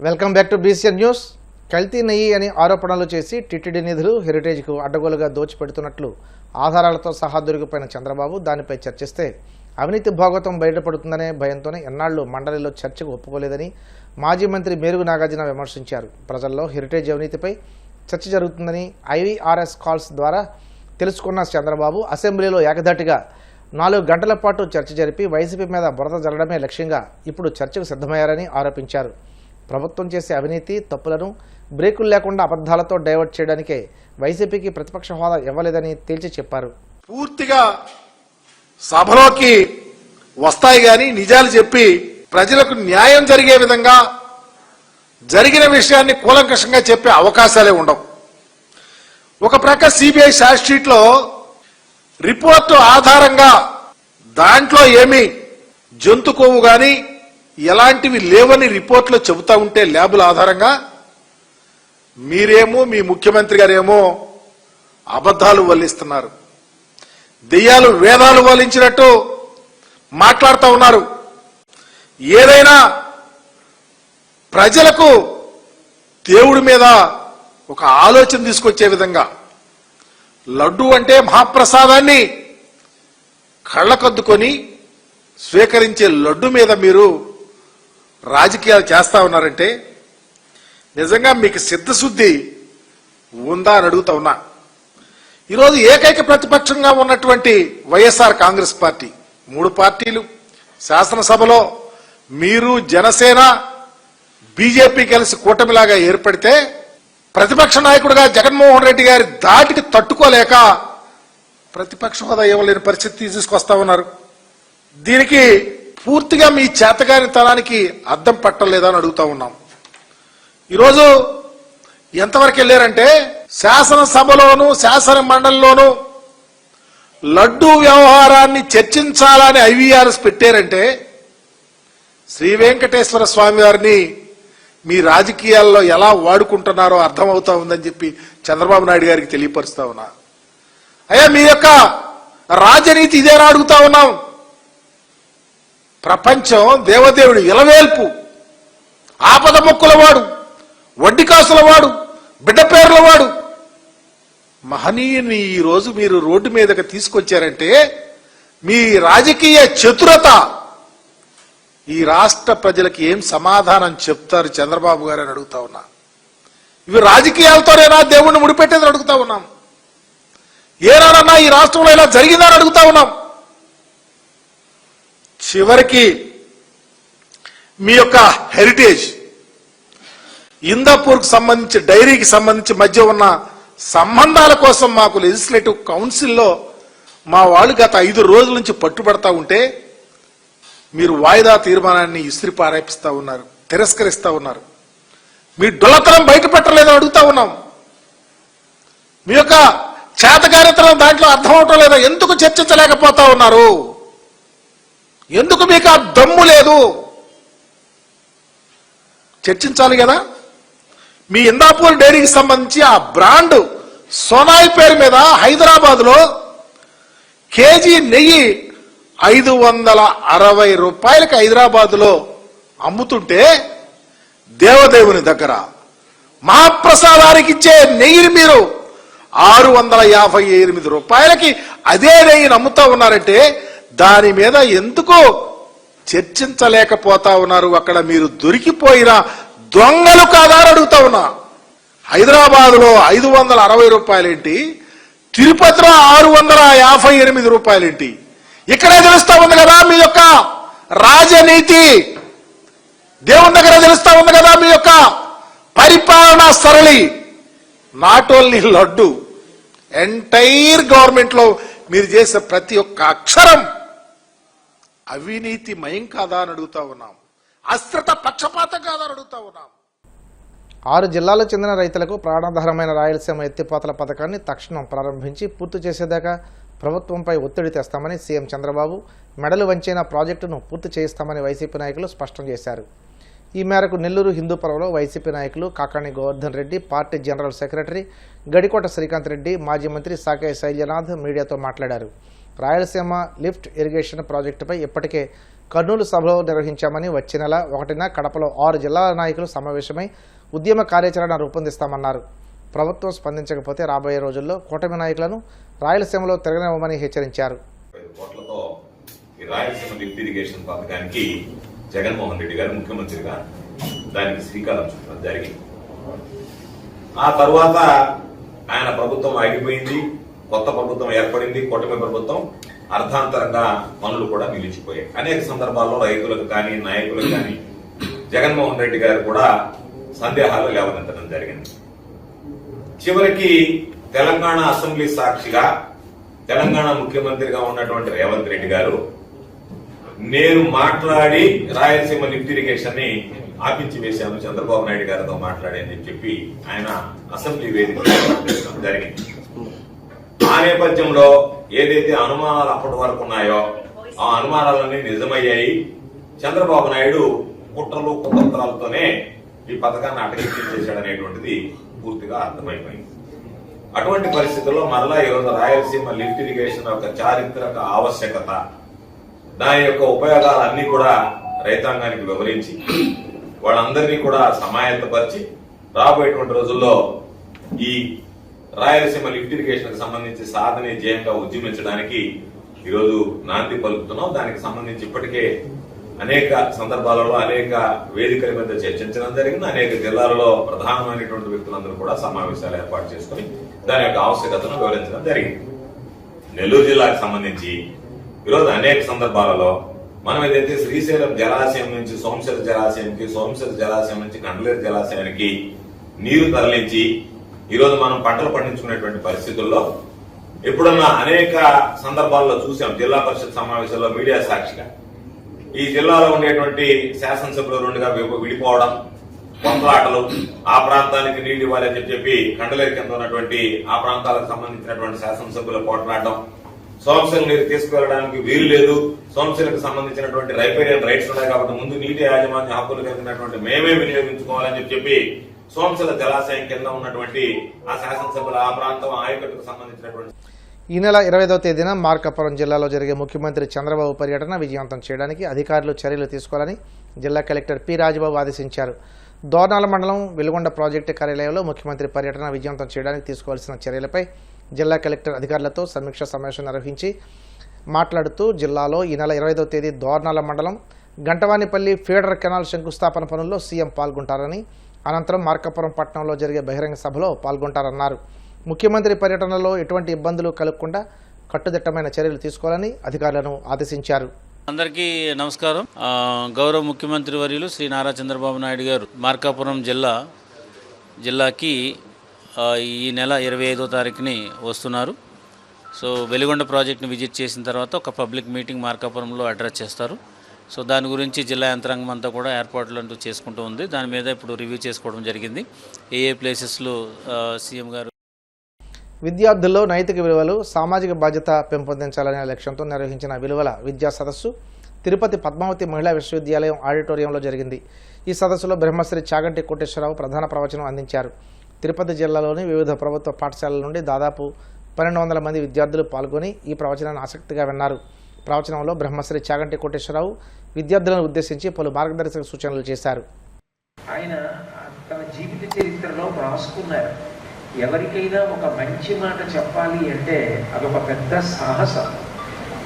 Welcome back to BCN news. కల్తీ నెయ్యి అని ఆరోపణలు చేసి టీటీడీ నిధులు హెరిటేజ్కు అడ్డగోలుగా దోచిపెడుతున్నట్లు ఆధారాలతో సహా దొరికిపోయిన చంద్రబాబు దానిపై చర్చిస్తే అవినీతి భాగవతం బయటపడుతుందనే భయంతోనే ఎన్నాళ్లు మండలిలో చర్చకు ఒప్పుకోలేదని మాజీ మంత్రి మేరుగు నాగార్జున విమర్శించారు. ప్రజల్లో హెరిటేజ్ అవినీతిపై చర్చ జరుగుతుందని ఐవీఆర్ఎస్ కాల్స్ ద్వారా తెలుసుకున్న చంద్రబాబు అసెంబ్లీలో ఏకధాటిగా 4 గంటల పాటు చర్చ జరిపి వైసీపీ మీద బురద జల్లడమే లక్ష్యంగా ఇప్పుడు చర్చకు సిద్ధమయ్యారని ఆరోపించారు. ప్రభుత్వం చేసే అవినీతి తప్పులను బ్రేకులు లేకుండా అబద్ధాలతో డైవర్ట్ చేయడానికే వైసీపీకి ప్రతిపక్ష హోదా ఇవ్వలేదని తేల్చి చెప్పారు. పూర్తిగా సభలోకి వస్తాయి గాని నిజాలు చెప్పి ప్రజలకు న్యాయం జరిగే విధంగా జరిగిన విషయాన్ని కూలంకషంగా చెప్పే అవకాశాలే ఉండవు. ఒక ప్రక్క సిబిఐ ఛార్జ్ షీట్ లో రిపోర్టు ఆధారంగా దాంట్లో ఏమి జంతు కొవ్వు గాని ఎలాంటివి లేవని రిపోర్ట్లో చెబుతా ఉంటే ల్యాబుల ఆధారంగా మీరేమో మీ ముఖ్యమంత్రి గారేమో అబద్ధాలు వల్లిస్తున్నారు. దెయ్యాలు వేదాలు వల్లించినట్టు మాట్లాడుతూ ఉన్నారు. ఏదైనా ప్రజలకు దేవుడి మీద ఒక ఆలోచన తీసుకొచ్చే విధంగా లడ్డు అంటే మహాప్రసాదాన్ని కళ్ళకద్దుకొని స్వీకరించే లడ్డు మీద మీరు రాజకీయాలు చేస్తా ఉన్నారంటే నిజంగా మీకు సిద్ధశుద్ధి ఉందా అని అడుగుతా ఉన్నా. ఈరోజు ఏకైక ప్రతిపక్షంగా ఉన్నటువంటి వైఎస్ఆర్ కాంగ్రెస్ పార్టీ 3 పార్టీలు శాసనసభలో మీరు జనసేన బీజేపీ కలిసి కూటమిలాగా ఏర్పడితే ప్రతిపక్ష నాయకుడిగా జగన్మోహన్ రెడ్డి గారి దాటికి తట్టుకోలేక ప్రతిపక్ష హోదా ఇవ్వలేని పరిస్థితి తీసుకొస్తా ఉన్నారు. దీనికి పూర్తిగా మీ చేతగానితనానికి అద్దం పట్టలేదా అని అడుగుతా ఉన్నాం. ఈరోజు ఎంతవరకు వెళ్ళారంటే శాసనసభలోను శాసన మండలిలోను లడ్డూ వ్యవహారాన్ని చర్చించాలని ఐవీఆర్ఎస్ పెట్టారంటే శ్రీ వెంకటేశ్వర స్వామి వారిని మీ రాజకీయాల్లో ఎలా వాడుకుంటున్నారో అర్థమవుతా ఉందని చెప్పి చంద్రబాబు నాయుడు గారికి తెలియపరుస్తా ఉన్నా. అయ్యా మీ యొక్క రాజనీతి ఇదేనా అడుగుతా ఉన్నాం. ప్రపంచం దేవదేవుడు ఇలవేల్పు ఆపద మొక్కుల వాడు వడ్డీ కాసుల వాడు బిడ్డ పేర్ల వాడు మహనీయుని ఈ రోజు మీరు రోడ్డు మీదకి తీసుకొచ్చారంటే మీ రాజకీయ చతురత ఈ రాష్ట్ర ప్రజలకు ఏం సమాధానం చెప్తారు చంద్రబాబు గారు అని అడుగుతా ఉన్నా. ఇవి రాజకీయాలతోనేనా దేవుణ్ణి ముడిపెట్టేదని అడుగుతా ఉన్నాం. ఏనాడన్నా ఈ రాష్ట్రంలో ఇలా జరిగిందని అడుగుతా ఉన్నాం. చివరికి మీ యొక్క హెరిటేజ్ ఇందాపూర్కు సంబంధించి డైరీకి సంబంధించి మధ్య ఉన్న సంబంధాల కోసం మాకు లెజిస్లేటివ్ కౌన్సిల్లో మా వాళ్ళు గత 5 రోజుల నుంచి పట్టుబడతా ఉంటే మీరు వాయిదా తీర్మానాన్ని ఇస్త్రీ పారేపిస్తా ఉన్నారు, తిరస్కరిస్తా ఉన్నారు. మీ డొల్లతనం బయట పెట్టలేదని అడుగుతా ఉన్నాం. మీ యొక్క చేతకారితనం దాంట్లో అర్థం అవటం లేదా? ఎందుకు చర్చించలేకపోతా ఉన్నారు? ఎందుకు మీకు ఆ దమ్ము లేదు? చర్చించాలి కదా. మీ ఇందాపూర్ డైరీకి సంబంధించి ఆ బ్రాండ్ సోనాయి పేరు మీద హైదరాబాద్ లో కేజీ నెయ్యి 560 రూపాయలకి హైదరాబాద్ లో అమ్ముతుంటే దేవదేవుని దగ్గర మహాప్రసాదానికి ఇచ్చే నెయ్యిని మీరు 658 రూపాయలకి అదే నెయ్యిని అమ్ముతా ఉన్నారంటే దాని మీద ఎందుకు చర్చించలేకపోతా ఉన్నారు? అక్కడ మీరు దొరికిపోయిన దొంగలు కాదా అని అడుగుతా ఉన్నా. హైదరాబాద్ లో 560 రూపాయలేంటి, తిరుపతిలో 658 రూపాయలేంటి? ఇక్కడే తెలుస్తా ఉంది కదా మీ యొక్క రాజనీతి. దేవుని దగ్గర తెలుస్తా ఉంది కదా మీ యొక్క పరిపాలనా సరళి. Not only laddu, entire government లో మీరు చేసే ప్రతి ఒక్క అక్షరం అవినీతి మయం కాదా అని అడుగుతా ఉన్నాం. అస్త్రత పక్షపాతం కాదా అని అడుగుతా ఉన్నాం. 6 జిల్లాలకు చెందిన రైతులకు ప్రాణాధారమైన రాయలసీమ ఎత్తిపోతల పథకాన్ని తక్షణం ప్రారంభించి పూర్తి చేసేదాకా ప్రభుత్వంపై ఒత్తిడి తెస్తామని సీఎం చంద్రబాబు మెడలు వంచిన ప్రాజెక్టును పూర్తి చేయిస్తామని వైసీపీ నాయకులు స్పష్టం చేశారు. ఈ మేరకు నెల్లూరు హిందూపురంలో వైసీపీ నాయకులు Kakani Govardhan Reddy, party general secretary Gadikota Srikanth Reddy, మాజీ మంత్రి సాకే శైలజనాథ్ మీడియాతో మాట్లాడారు. రాయలసీమ లిఫ్ట్ ఇరిగేషన్ ప్రాజెక్టుపై ఇప్పటికే కర్నూలు సభలో నిర్వహించామని వచ్చే నెల 1న కడపలో 6 జిల్లాల నాయకులు సమావేశమై ఉద్యమ కార్యాచరణ రూపొందిస్తామన్నారు. ప్రభుత్వం స్పందించకపోతే రాబోయే రోజుల్లో కూటమి నాయకులను రాయలసీమలో తిరగనివ్వమని హెచ్చరించారు. రాయలసీమ లిఫ్ట్ ఇరిగేషన్ పథకానికి జగన్మోహన్ రెడ్డి గారు ముఖ్యమంత్రిగా దానికి శ్రీకారం చుట్టడం జరిగింది. ఆ తర్వాత ఆయన ప్రభుత్వం ఆగిపోయింది, కొత్త ప్రభుత్వం ఏర్పడింది, కూటమి ప్రభుత్వం. అర్థాంతరంగా పనులు కూడా నిలిచిపోయాయి. అనేక సందర్భాల్లో రైతులకు కానీ నాయకులకు కానీ జగన్మోహన్ రెడ్డి గారు కూడా సందేహాలు లేవనెత్తడం జరిగింది. చివరికి తెలంగాణ అసెంబ్లీ సాక్షిగా తెలంగాణ ముఖ్యమంత్రిగా ఉన్నటువంటి రేవంత్ రెడ్డి గారు నేను మాట్లాడి రాయలసీమ లిఫ్ట్ ఇరిగేషన్ ని ఆపించి వేశాను చంద్రబాబు నాయుడు గారితో మాట్లాడి అని చెప్పి ఆయన అసెంబ్లీ వేదిక జరిగింది. ఆ నేపథ్యంలో ఏదైతే అనుమానాలు అప్పటి వరకు ఉన్నాయో ఆ అనుమానాలన్నీ నిజమయ్యాయి. చంద్రబాబు నాయుడు కుట్రలు కుతంత్రాలతోనే ఈ పథకాన్ని అటకెక్కించేశాడనేటువంటిది పూర్తిగా అర్థమైపోయింది. అటువంటి పరిస్థితుల్లో మరలా ఈరోజు రాయలసీమ లిఫ్ట్ ఇరిగేషన్ యొక్క చారిత్రక ఆవశ్యకత, దాని యొక్క ఉపయోగాలన్నీ కూడా రైతాంగానికి వివరించి వాళ్ళందరినీ కూడా సమాయత్తపరిచి రాబోయేటువంటి రోజుల్లో ఈ రాయలసీమ లిఫ్ట్ ఇరిగేషన్ కి సంబంధించి సాధన జయంగా ఉద్యమించడానికి ఈరోజు నాంది పలుకుతున్నాం. దానికి సంబంధించి ఇప్పటికే అనేక సందర్భాలలో అనేక వేదికల మీద చర్చించడం జరిగింది. అనేక జిల్లాలలో ప్రధానమైనటువంటి వ్యక్తులందరూ కూడా సమావేశాలు ఏర్పాటు చేసుకుని దాని యొక్క ఆవశ్యకతను వివరించడం జరిగింది. నెల్లూరు జిల్లాకు సంబంధించి ఈరోజు అనేక సందర్భాలలో మనం ఏదైతే శ్రీశైలం జలాశయం నుంచి సోమశిల జలాశయానికి, సోమశిల జలాశయం నుంచి కండలేరు జలాశయానికి నీరు తరలించి ఈరోజు మనం పంటలు పండించుకునేటువంటి పరిస్థితుల్లో ఎప్పుడన్నా అనేక సందర్భాల్లో చూసాం. జిల్లా పరిషత్ సమావేశంలో మీడియా సాక్షిగా ఈ జిల్లాలో ఉండేటువంటి శాసనసభ్యులు రెండుగా విడిపోవడం, కొట్లాటలు, ఆ ప్రాంతానికి నీళ్లు ఇవ్వాలని చెప్పి కండలేరు కింద ఉన్నటువంటి ఆ ప్రాంతాలకు సంబంధించినటువంటి శాసనసభ్యులు పోట్లాడడం, సోమశిల నీరు తీసుకువెళ్ళడానికి వీలు లేదు, సోమశిలకు సంబంధించినటువంటి రైపేరియన్ రైట్స్ ఉన్నాయి కాబట్టి ముందు నీటి యాజమాన్య హక్కులు కలిగినటువంటి మేమే వినియోగించుకోవాలని చెప్పి సోమశిల జలాశయం కింద ఉన్నటువంటి ఆ శాసనసభ్యుల ఆ ప్రాంతం ఆయకట్టుకు సంబంధించినటువంటి ఈ నెల 25వ తేదీన మార్కాపురం జిల్లాలో జరిగే ముఖ్యమంత్రి చంద్రబాబు పర్యటన విజయవంతం చేయడానికి అధికారులు చర్యలు తీసుకోవాలని జిల్లా కలెక్టర్ పి రాజబాబు ఆదేశించారు. దోర్నాల మండలం వెలుగొండ ప్రాజెక్టు కార్యాలయంలో ముఖ్యమంత్రి పర్యటన విజయవంతం చేయడానికి తీసుకోవాల్సిన చర్యలపై జిల్లా కలెక్టర్ అధికారులతో సమీక్ష సమావేశం నిర్వహించి మాట్లాడుతూ జిల్లాలో ఈ నెల 25వ తేదీ దోర్నాల మండలం గంటవానిపల్లి ఫీడర్ కెనాల్ శంకుస్థాపన పనుల్లో సీఎం పాల్గొంటారని, అనంతరం మార్కాపురం పట్టణంలో జరిగే బహిరంగ సభలో పాల్గొంటారన్నారు. ముఖ్యమంత్రి పర్యటనలో ఎటువంటి ఇబ్బందులు కలగకుండా కట్టుదిట్టమైన చర్యలు తీసుకోవాలని అధికారులను ఆదేశించారు. అందరికీ నమస్కారం. గౌరవ ముఖ్యమంత్రి వర్యులు శ్రీ నారా చంద్రబాబు నాయుడు గారు మార్కాపురం జిల్లాకి ఈ నెల 25వ తారీఖుని వస్తున్నారు. సో వెలుగొండ ప్రాజెక్ట్ని విజిట్ చేసిన తర్వాత ఒక పబ్లిక్ మీటింగ్ మార్కాపురంలో అడ్రస్ చేస్తారు. సో దాని గురించి జిల్లా యంత్రాంగం అంతా కూడా ఏర్పాట్లు అంటూ చేసుకుంటూ ఉంది. దాని మీద ఇప్పుడు రివ్యూ చేసుకోవడం జరిగింది. ఏ ప్లేసెస్లో సీఎం గారు విద్యార్థుల్లో నైతిక విలువలు, సామాజిక బాధ్యత పెంపొందించాలనే లక్ష్యంతో నిర్వహించిన విలువల విద్యా సదస్సు తిరుపతి పద్మావతి మహిళా విశ్వవిద్యాలయం ఆడిటోరియంలో జరిగింది. ఈ సదస్సులో బ్రహ్మశ్రీ చాగంటి కోటేశ్వరరావు ప్రధాన ప్రవచనం అందించారు. తిరుపతి జిల్లాలోని వివిధ ప్రభుత్వ పాఠశాలల నుండి దాదాపు 1200 మంది విద్యార్థులు పాల్గొని ఈ ప్రవచనాన్ని ఆసక్తిగా విన్నారు. ప్రవచనంలో బ్రహ్మశ్రీ చాగంటి కోటేశ్వరరావు విద్యార్థులను ఉద్దేశించి పలు మార్గదర్శక సూచనలు చేశారు. ఆయన తన జీవిత చరిత్రలో రాసుకున్నారు, ఎవరికైనా ఒక మంచి మాట చెప్పాలి అంటే అదొక పెద్ద సాహసం.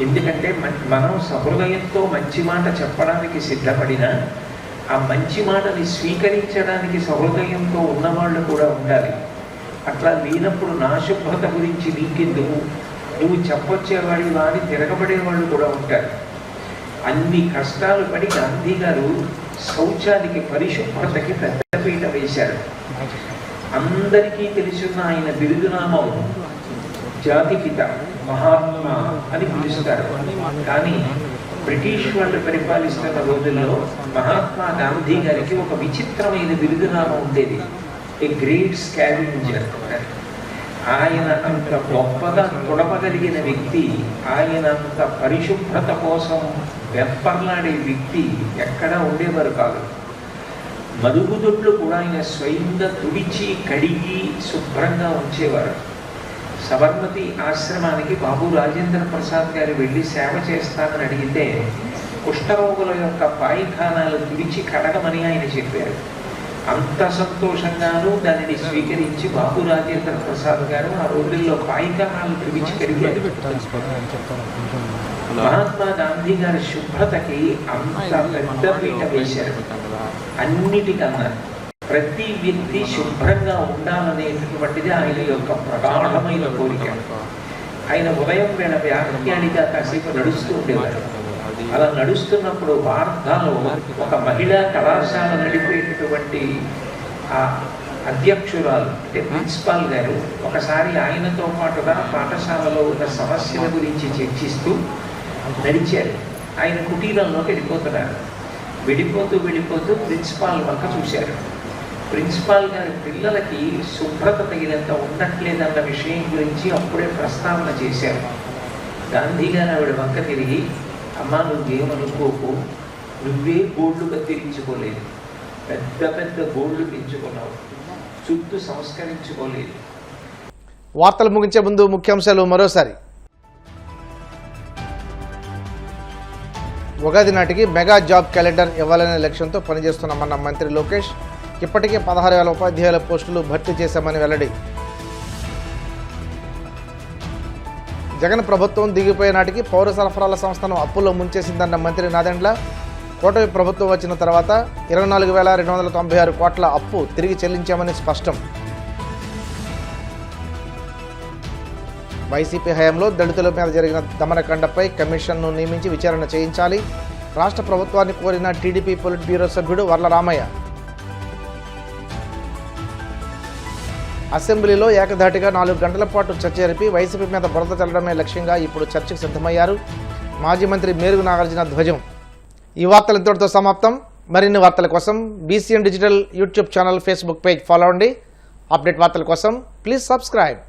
ఎందుకంటే మనం సహృదయంతో మంచి మాట చెప్పడానికి సిద్ధపడినా ఆ మంచి మాటని స్వీకరించడానికి సహృదయంతో ఉన్నవాళ్ళు కూడా ఉండాలి. అట్లా లేనప్పుడు నా శుభ్రత గురించి నీకెందుకు, నువ్వు చెప్పొచ్చేవాడి వాడిని తిరగబడేవాళ్ళు కూడా ఉంటారు. అన్ని కష్టాలు పడి గాంధీ గారు శౌచానికి, పరిశుభ్రతకి పెద్దపీట వేశారు. అందరికీ తెలుసున్న ఆయన బిరుదునామం జాతిపిత, మహాత్మా అని పిలుస్తారు. కానీ బ్రిటిష్ వాళ్ళు పరిపాలిస్తున్న రోజుల్లో మహాత్మా గాంధీ గారికి ఒక విచిత్రమైన బిరుదునామం ఉండేది, ఏ గ్రేట్ స్కావెంజర్. ఆయన అంత గొప్పగా తొడపగలిగిన వ్యక్తి, ఆయన అంత పరిశుభ్రత కోసం వెప్పర్లాడే వ్యక్తి ఎక్కడా ఉండేవారు కాదు. మరుగుదొడ్లు కూడా ఆయన స్వయంగా తుడిచి కడిగి శుభ్రంగా ఉంచేవారు. సబర్మతి ఆశ్రమానికి బాబు రాజేంద్ర ప్రసాద్ గారు వెళ్ళి సేవ చేస్తామని అడిగితే కుష్ఠరోగుల యొక్క పాయిఖానాలు తుడిచి కడగమని ఆయన చెప్పారు. అంత సంతోషంగానూ దానిని స్వీకరించి బాబు రాజేంద్ర ప్రసాద్ గారు ఆ రోజుల్లో పాయిఖానాలు తుడిచి కడిగారు. మహాత్మా గాంధీ గారి శుభ్రతకి అంత పెద్ద పీట వేశారు. అన్నిటికన్నా ప్రతి వ్యక్తి శుభ్రంగా ఉండాలనేటటువంటిది ఆయన యొక్క ప్రగాఢమైన కోరిక. ఆయన ఉదయం వేళ వ్యాఖ్యానిగా కాసేపు నడుస్తూ ఉండేవారు. అలా నడుస్తున్నప్పుడు వార్ధాలో ఒక మహిళా కళాశాల నడిపేటటువంటి ఆ అధ్యక్షురాలు అంటే ప్రిన్సిపాల్ గారు ఒకసారి ఆయనతో పాటుగా పాఠశాలలో ఉన్న సమస్యల గురించి చర్చిస్తూ నడిచారు. ఆయన కుటీరంలోకి వెళ్ళిపోతూ ప్రిన్సిపాల్ వంక చూశారు. ప్రిన్సిపాల్ గారి పిల్లలకి శుభ్రత తగినంత ఉండట్లేదన్న విషయం గురించి అప్పుడే ప్రస్తావన చేశారు. గాంధీ గారు ఆవిడ వంక తిరిగి, అమ్మా నువ్వేమనుకోకు, నువ్వే గోళ్లు కత్తిరించుకోలేదు, పెద్ద పెద్ద గోళ్లు పెంచుకున్నావు, చుట్టూ సంస్కరించుకోలేదు. వార్తలు ముగించే ముందు ముఖ్యాంశాలు మరోసారి. ఉగాది నాటికి మెగా జాబ్ క్యాలెండర్ ఇవ్వాలనే లక్ష్యంతో పనిచేస్తున్నామన్న మంత్రి లోకేష్. ఇప్పటికే 16,000 ఉపాధ్యాయుల పోస్టులు భర్తీ చేశామని వెల్లడి. జగన్ ప్రభుత్వం దిగిపోయే నాటికి పౌర సరఫరాల సంస్థను అప్పుల్లో ముంచేసిందన్న మంత్రి నాదెండ్ల. కూటమి ప్రభుత్వం వచ్చిన తర్వాత 24,296 కోట్ల అప్పు తిరిగి చెల్లించామని స్పష్టం. వైసీపీ హయాంలో దళితుల మీద జరిగిన దమనకాండపై కమిషన్ను నియమించి విచారణ చేయించాలి. రాష్ట్ర ప్రభుత్వాన్ని కోరిన టీడీపీ పొలిట్ బ్యూరో సభ్యుడు వర్ల రామయ్య. అసెంబ్లీలో ఏకధాటిగా 4 గంటల పాటు చర్చ జరిపి వైసీపీ మీద బురద చల్లడమే లక్ష్యంగా ఇప్పుడు చర్చకు సిద్ధమయ్యారు మాజీ మంత్రి మేరుగు నాగార్జున ధ్వజం. ఈ వార్తలు ఇంతటితో సమాప్తం. మరిన్ని వార్తల కోసం BCN digital YouTube channel, Facebook page follow అవ్వండి. అప్డేట్ వార్తల కోసం ప్లీజ్ సబ్స్క్రైబ్.